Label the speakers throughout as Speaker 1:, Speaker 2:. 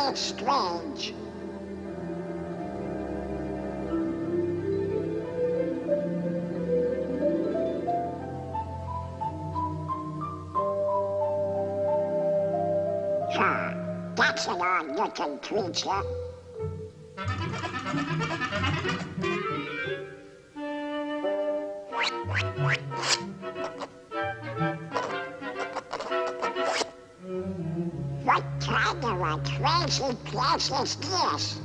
Speaker 1: It's strange. That's an odd-looking creature. What kind of a crazy place is this?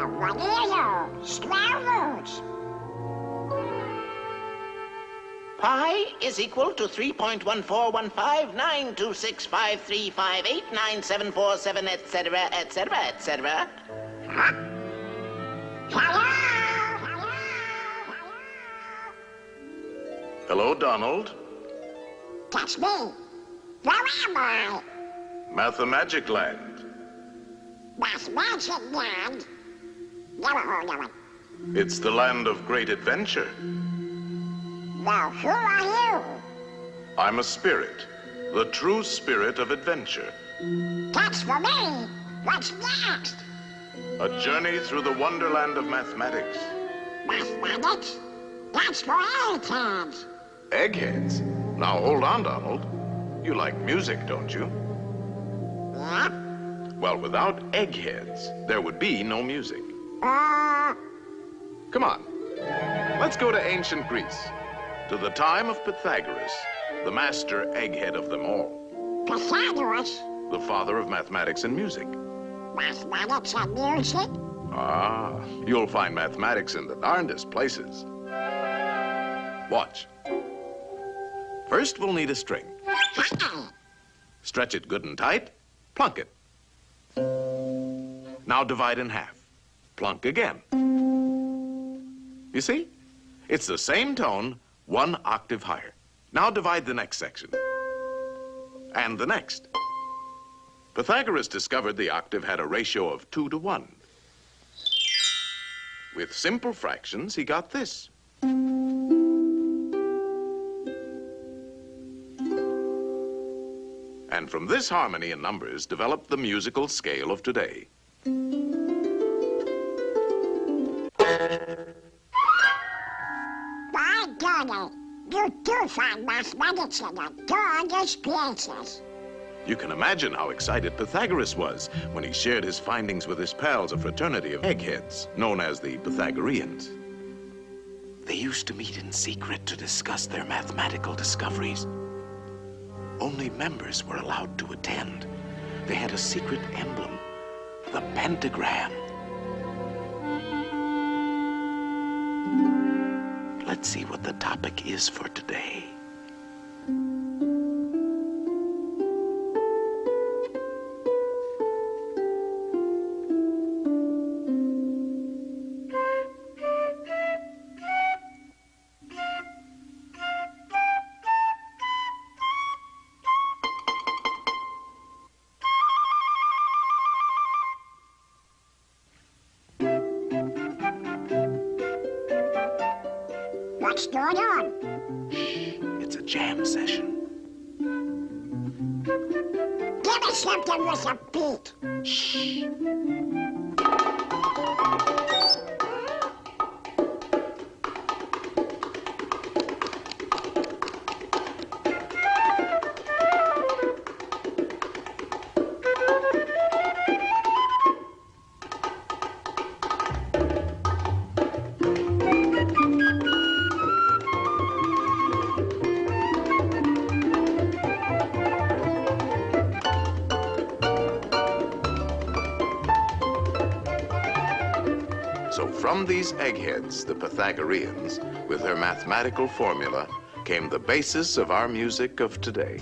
Speaker 1: What are you? Squirrels?
Speaker 2: Pi is equal to 3.141592653589747, etc., etc., etc.
Speaker 1: Huh? Hello? Hello?
Speaker 3: Hello, Donald.
Speaker 1: That's me. Where am I?
Speaker 3: Mathmagic Land.
Speaker 1: Mathmagic Land? Never heard of it.
Speaker 3: It's the land of great adventure.
Speaker 1: Now, who are you?
Speaker 3: I'm a spirit, the true spirit of adventure.
Speaker 1: That's for me. What's next?
Speaker 3: A journey through the wonderland of mathematics.
Speaker 1: Mathematics? That's for eggheads.
Speaker 3: Eggheads? Now, hold on, Donald. You like music, don't you?
Speaker 1: Yeah?
Speaker 3: Well, without eggheads, there would be no music. Come on. Let's go to ancient Greece, to the time of Pythagoras, the master egghead of them all.
Speaker 1: Pythagoras?
Speaker 3: The father of mathematics and music.
Speaker 1: Mathematics and music?
Speaker 3: Ah, you'll find mathematics in the darndest places. Watch. First, we'll need a string. Stretch it good and tight, plunk it. Now divide in half. Plunk again. You see? It's the same tone, one octave higher. Now divide the next section. And the next. Pythagoras discovered the octave had a ratio of 2 to 1. With simple fractions, he got this. And from this harmony in numbers developed the musical scale of today.
Speaker 1: By golly, you do find mathematics in the darndest places.
Speaker 3: You can imagine how excited Pythagoras was when he shared his findings with his pals, a fraternity of eggheads, known as the Pythagoreans. They used to meet in secret to discuss their mathematical discoveries. Only members were allowed to attend. They had a secret emblem, the pentagram. Let's see what the topic is for today.
Speaker 1: What's going on?
Speaker 3: Shh, it's a jam session.
Speaker 1: Give me something with a beat.
Speaker 3: Shh. So from these eggheads, the Pythagoreans, with their mathematical formula, came the basis of our music of today.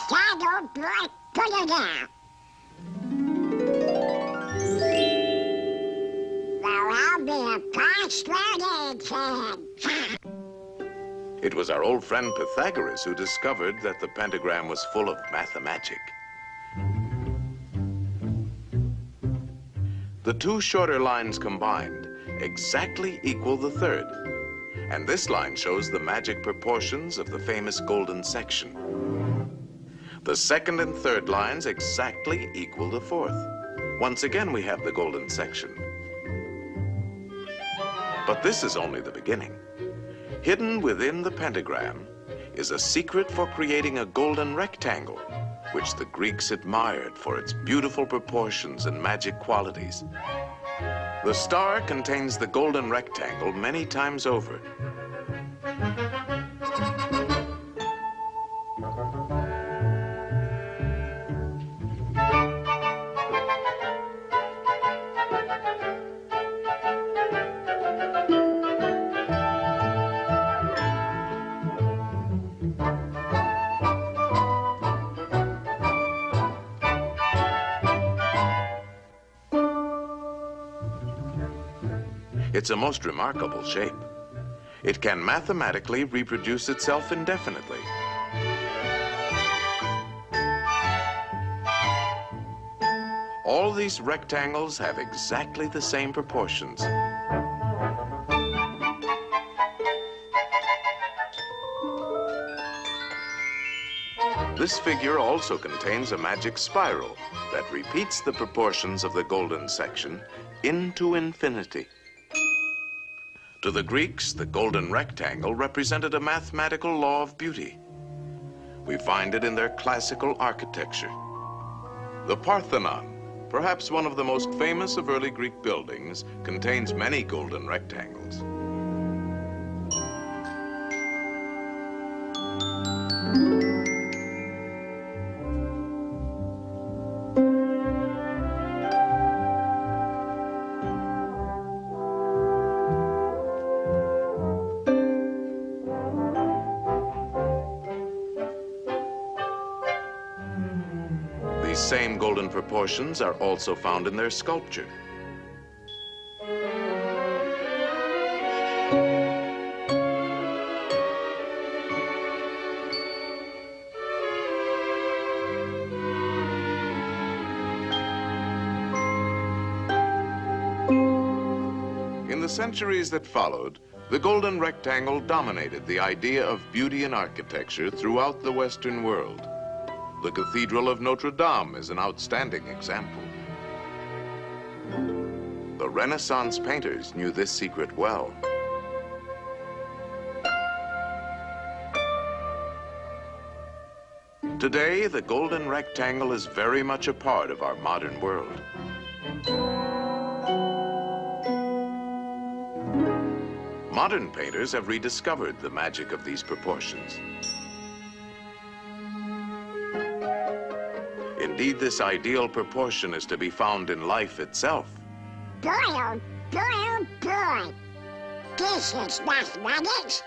Speaker 1: Shadow boy, put it down. Well, I'll be a password fan.
Speaker 3: It was our old friend Pythagoras who discovered that the pentagram was full of mathmagic. The two shorter lines combined exactly equal the third. And this line shows the magic proportions of the famous golden section. The second and third lines exactly equal the fourth. Once again, we have the golden section. But this is only the beginning. Hidden within the pentagram is a secret for creating a golden rectangle, which the Greeks admired for its beautiful proportions and magic qualities. The star contains the golden rectangle many times over. It's a most remarkable shape. It can mathematically reproduce itself indefinitely. All these rectangles have exactly the same proportions. This figure also contains a magic spiral that repeats the proportions of the golden section into infinity. To the Greeks, the golden rectangle represented a mathematical law of beauty. We find it in their classical architecture. The Parthenon, perhaps one of the most famous of early Greek buildings, contains many golden rectangles. These same golden proportions are also found in their sculpture. In the centuries that followed, the golden rectangle dominated the idea of beauty in architecture throughout the Western world. The Cathedral of Notre Dame is an outstanding example. The Renaissance painters knew this secret well. Today, the golden rectangle is very much a part of our modern world. Modern painters have rediscovered the magic of these proportions. Indeed, this ideal proportion is to be found in life itself.
Speaker 1: Boy, oh boy, oh boy. This is mathematics.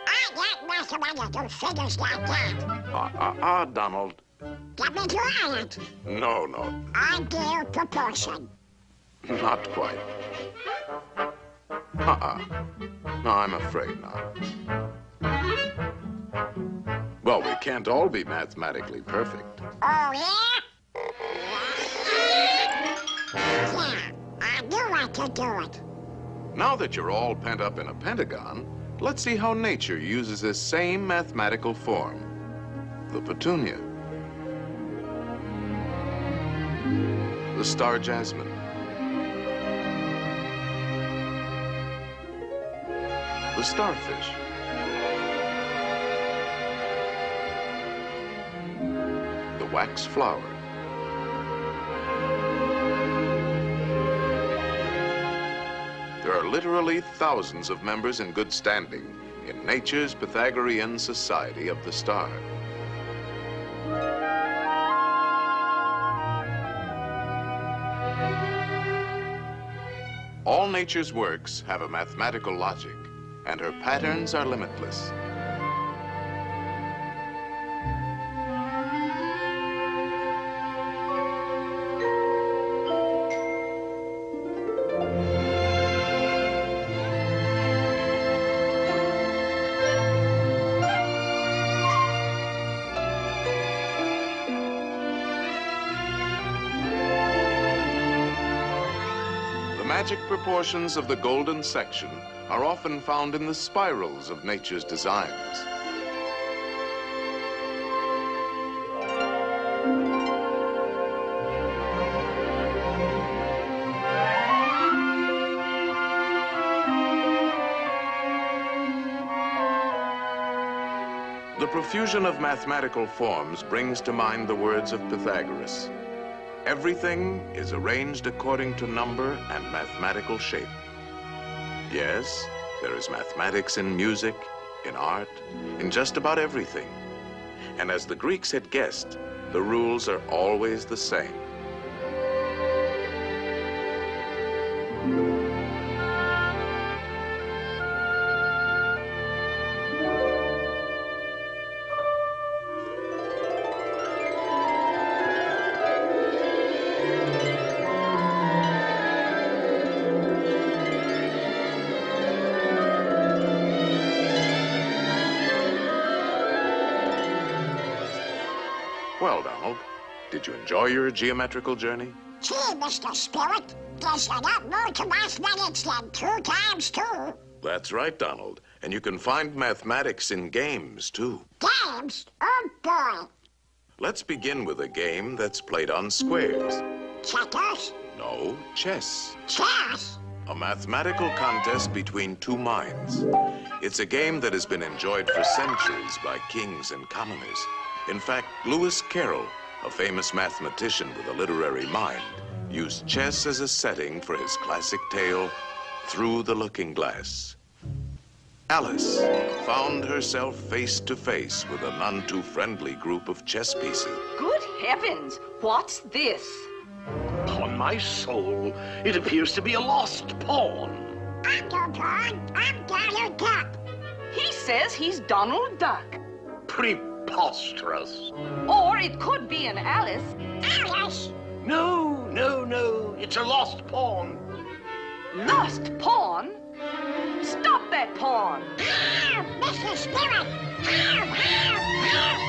Speaker 1: I got mathematical figures like that.
Speaker 3: Donald.
Speaker 1: Get me to it.
Speaker 3: No, no,
Speaker 1: Ideal proportion.
Speaker 3: not quite. No, I'm afraid not. Well, we can't all be mathematically perfect.
Speaker 1: Oh, yeah? Yeah, I knew I could do it.
Speaker 3: Now that you're all pent up in a pentagon, let's see how nature uses this same mathematical form, the petunia, the star jasmine, the starfish, the wax flower, there are literally thousands of members in good standing in nature's Pythagorean Society of the Star. All nature's works have a mathematical logic, and her patterns are limitless. The magic proportions of the golden section are often found in the spirals of nature's designs. The profusion of mathematical forms brings to mind the words of Pythagoras. Everything is arranged according to number and mathematical shape. Yes, there is mathematics in music, in art, in just about everything. And as the Greeks had guessed, the rules are always the same. Well, Donald, did you enjoy your geometrical journey?
Speaker 1: Gee, Mr. Spirit, there's a lot more to mathematics than 2 times 2.
Speaker 3: That's right, Donald. And you can find mathematics in games, too.
Speaker 1: Games? Oh, boy.
Speaker 3: Let's begin with a game that's played on squares.
Speaker 1: Checkers?
Speaker 3: No, chess.
Speaker 1: Chess?
Speaker 3: A mathematical contest between two minds. It's a game that has been enjoyed for centuries by kings and commoners. In fact, Lewis Carroll, a famous mathematician with a literary mind, used chess as a setting for his classic tale, Through the Looking Glass. Alice found herself face to face with a none too friendly group of chess pieces.
Speaker 4: Good heavens, what's this?
Speaker 5: Upon my soul, it appears to be a lost pawn.
Speaker 1: I'm no pawn. I'm Donald Duck.
Speaker 4: He says he's Donald Duck.
Speaker 5: Preposterous.
Speaker 4: Or it could be an Alice.
Speaker 1: Alice?
Speaker 5: No, no, no. It's a lost pawn.
Speaker 4: Lost pawn? Stop that pawn!
Speaker 1: Ow, Mr. Spirit! Ow, ow, ow!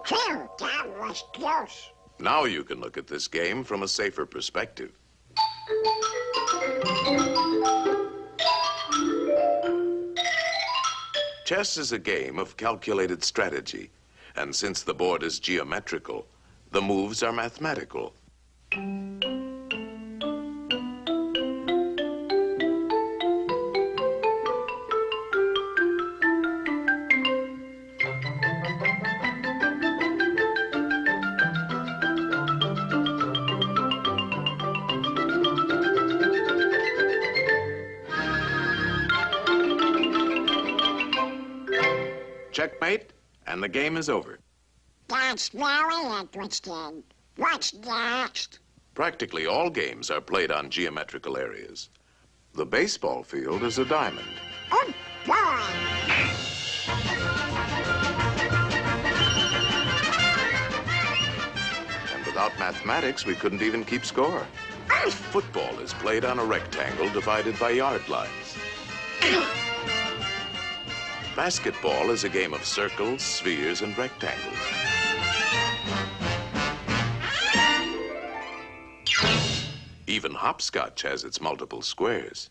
Speaker 1: Phew, that was close.
Speaker 3: Now you can look at this game from a safer perspective. Chess is a game of calculated strategy, and since the board is geometrical, the moves are mathematical. And the game is over.
Speaker 1: That's very interesting. What's next?
Speaker 3: Practically all games are played on geometrical areas. The baseball field is a diamond.
Speaker 1: Oh, boy.
Speaker 3: And without mathematics, we couldn't even keep score. Football is played on a rectangle divided by yard lines. Basketball is a game of circles, spheres, and rectangles. Even hopscotch has its multiple squares.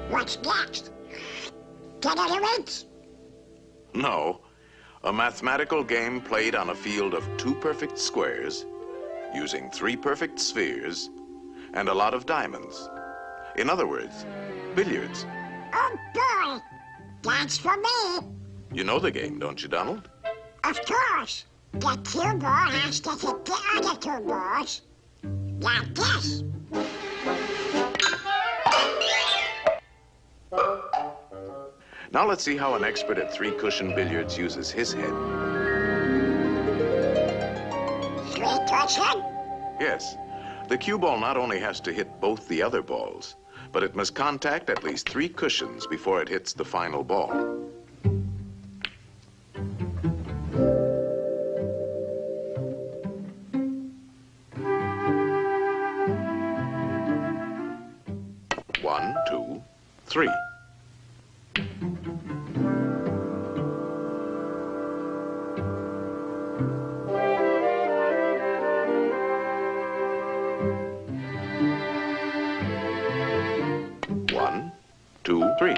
Speaker 1: What's next? Get it erase?
Speaker 3: No, a mathematical game played on a field of 2 perfect squares, using 3 perfect spheres, and a lot of diamonds. In other words, billiards.
Speaker 1: Oh, boy. That's for me.
Speaker 3: You know the game, don't you, Donald?
Speaker 1: Of course. The cue ball has to hit the other 2 balls. Like this.
Speaker 3: Now let's see how an expert at 3-cushion billiards uses his head.
Speaker 1: 3-cushion?
Speaker 3: Yes, the cue ball not only has to hit both the other balls, but it must contact at least 3 cushions before it hits the final ball. One, 2, 3. One, 2, 3.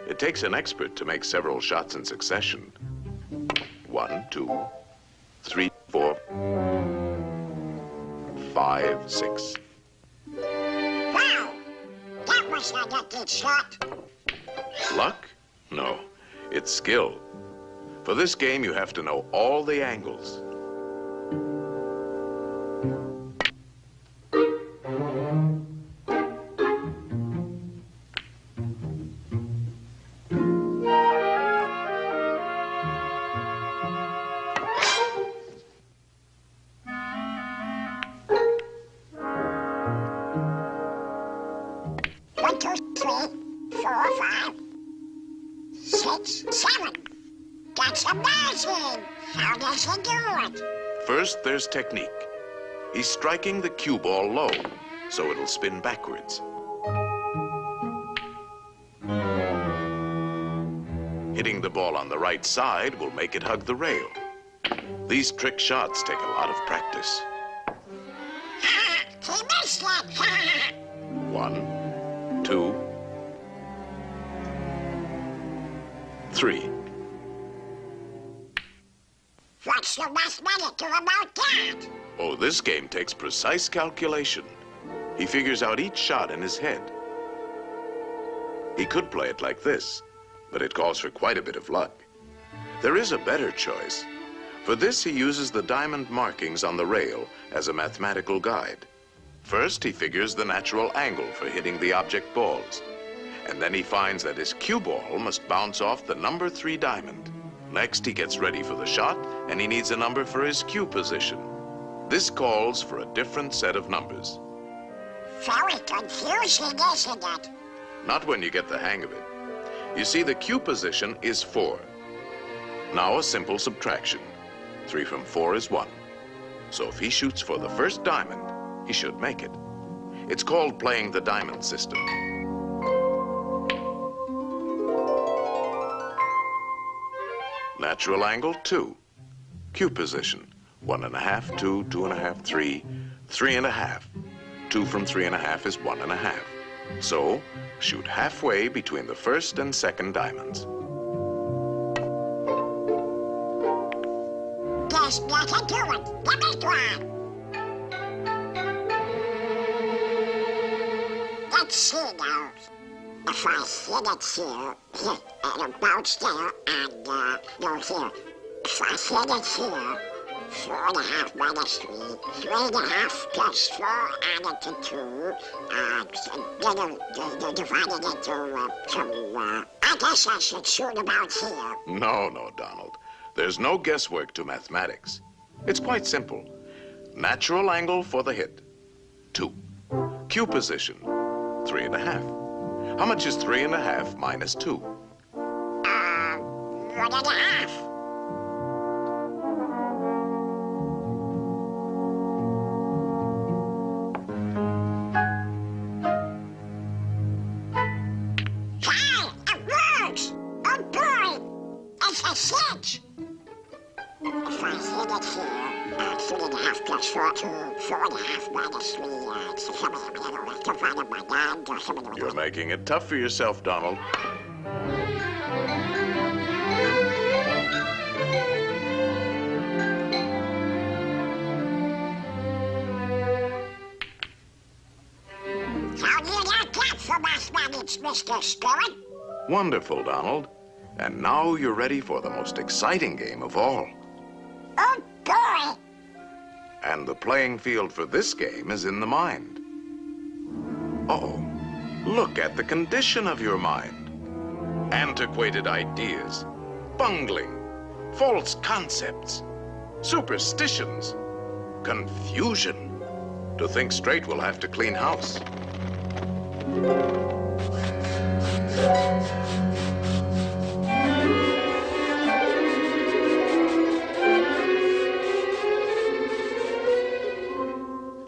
Speaker 3: It takes an expert to make several shots in succession. 1, 2, 3, 4, 5, 6.
Speaker 1: Wow. That was a lucky shot.
Speaker 3: Luck? No, it's skill. For this game, you have to know all the angles.
Speaker 1: One, 2, 3, 4, 5, 6, 7. That's amazing! How does he do it?
Speaker 3: First, there's technique. He's striking the cue ball low, so it'll spin backwards. Hitting the ball on the right side will make it hug the rail. These trick shots take a lot of practice.
Speaker 1: He missed it!
Speaker 3: 1, 2, 3.
Speaker 1: What's the mathematical about that?
Speaker 3: Oh, this game takes precise calculation. He figures out each shot in his head. He could play it like this, but it calls for quite a bit of luck. There is a better choice. For this, he uses the diamond markings on the rail as a mathematical guide. First, he figures the natural angle for hitting the object balls. And then he finds that his cue ball must bounce off the number 3 diamond. Next, he gets ready for the shot, and he needs a number for his cue position. This calls for a different set of numbers.
Speaker 1: Very confusing, isn't it?
Speaker 3: Not when you get the hang of it. You see, the cue position is 4. Now a simple subtraction. 3 from 4 is 1. So if he shoots for the first diamond, he should make it. It's called playing the diamond system. Natural angle, 2. Cue position, 1.5, 2, 2.5, 3, 3.5. 2 from 3.5 is 1.5. So, shoot halfway between the first and second diamonds.
Speaker 1: There's nothing to it. Let me try. Let's see now. if I hit it here, it'll bounce there, and, no, here. If I hit it here, 4.5 minus 3, 3.5 plus 4 added to 2, then divided into 2, I guess I should shoot about here.
Speaker 3: No, no, Donald. There's no guesswork to mathematics. It's quite simple. Natural angle for the hit, 2. Q position, 3.5. How much is 3.5 minus 2?
Speaker 1: 1.5. Hey, it works! Oh boy! It's a cinch! If I hit it here, 3.5 plus 4, 2, 4.5 minus 3, it's divided by 9, or something like
Speaker 3: You're
Speaker 1: that.
Speaker 3: making it tough for yourself, Donald.
Speaker 1: How do you like that for mathematics, Mr. Spirit?
Speaker 3: Wonderful, Donald. And now you're ready for the most exciting game of all.
Speaker 1: Oh boy!
Speaker 3: And the playing field for this game is in the mind. Uh-oh. Look at the condition of your mind. Antiquated ideas, bungling, false concepts, superstitions, confusion. To think straight, we'll have to clean house.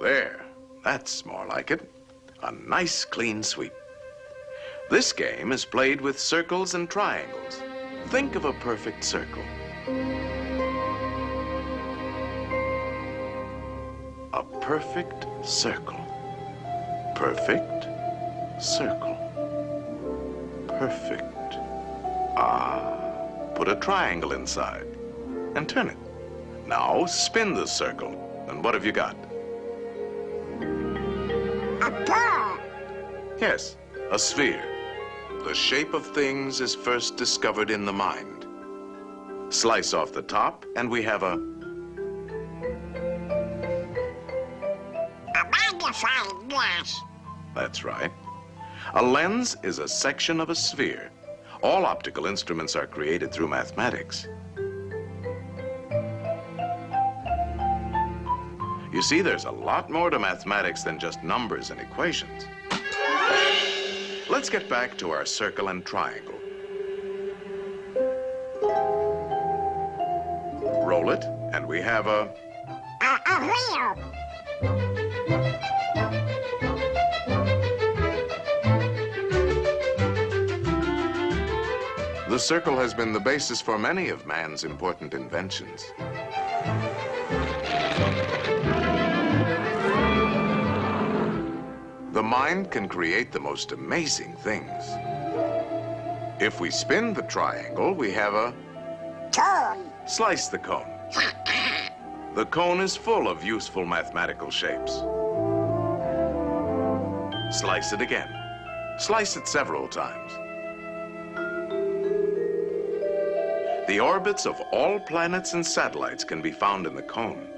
Speaker 3: There, that's more like it. A nice clean sweep. This game is played with circles and triangles. Think of a perfect circle. A perfect circle. Perfect circle. Perfect. Put a triangle inside and turn it. Now spin the circle. And what have you got?
Speaker 1: A ball!
Speaker 3: Yes, a sphere. The shape of things is first discovered in the mind. Slice off the top, and we have a
Speaker 1: magnifying glass.
Speaker 3: That's right. A lens is a section of a sphere. All optical instruments are created through mathematics. You see, there's a lot more to mathematics than just numbers and equations. Let's get back to our circle and triangle. Roll it, and we have a
Speaker 1: wheel.
Speaker 3: The circle has been the basis for many of man's important inventions. The mind can create the most amazing things. If we spin the triangle, we have a
Speaker 1: Cone.
Speaker 3: slice the cone. The cone is full of useful mathematical shapes. Slice it again. Slice it several times. The orbits of all planets and satellites can be found in the cone.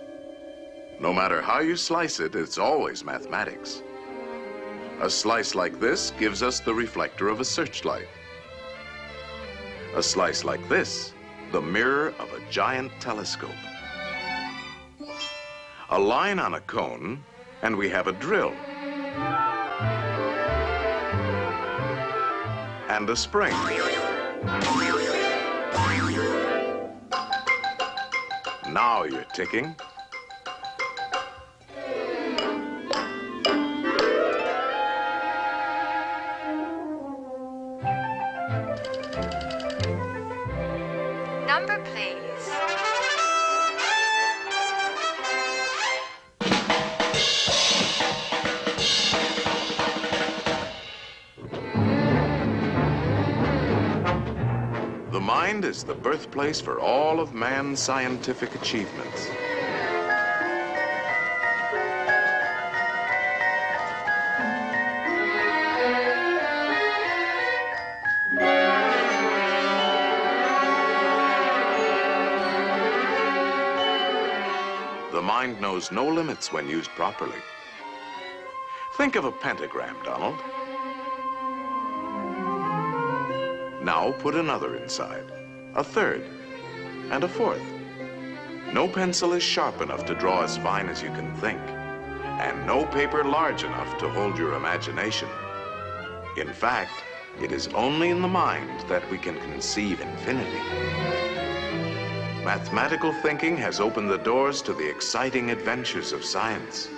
Speaker 3: No matter how you slice it, it's always mathematics. A slice like this gives us the reflector of a searchlight. A slice like this, the mirror of a giant telescope. A line on a cone, and we have a drill. And a spring. Now you're ticking.
Speaker 6: Number, please.
Speaker 3: The mind is the birthplace for all of man's scientific achievements. The mind knows no limits when used properly. Think of a pentagram, Donald. Now put another inside, a third, and a fourth. No pencil is sharp enough to draw as fine as you can think, and no paper large enough to hold your imagination. In fact, it is only in the mind that we can conceive infinity. Mathematical thinking has opened the doors to the exciting adventures of science.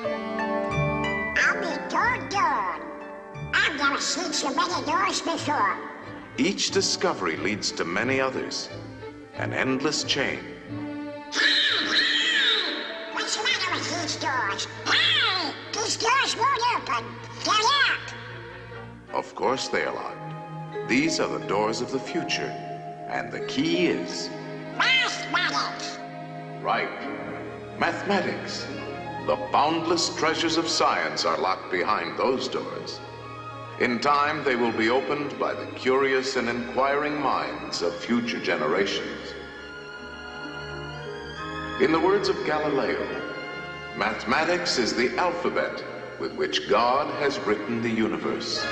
Speaker 1: I'll be doggone. I've never seen so many doors before.
Speaker 3: Each discovery leads to many others, an endless chain.
Speaker 1: What's the matter with these doors? Hey! These doors won't open. They're locked.
Speaker 3: Of course they are locked. These are the doors of the future, and the key is...
Speaker 1: Mathematics.
Speaker 3: Right. Mathematics. The boundless treasures of science are locked behind those doors. In time, they will be opened by the curious and inquiring minds of future generations. In the words of Galileo, mathematics is the alphabet with which God has written the universe.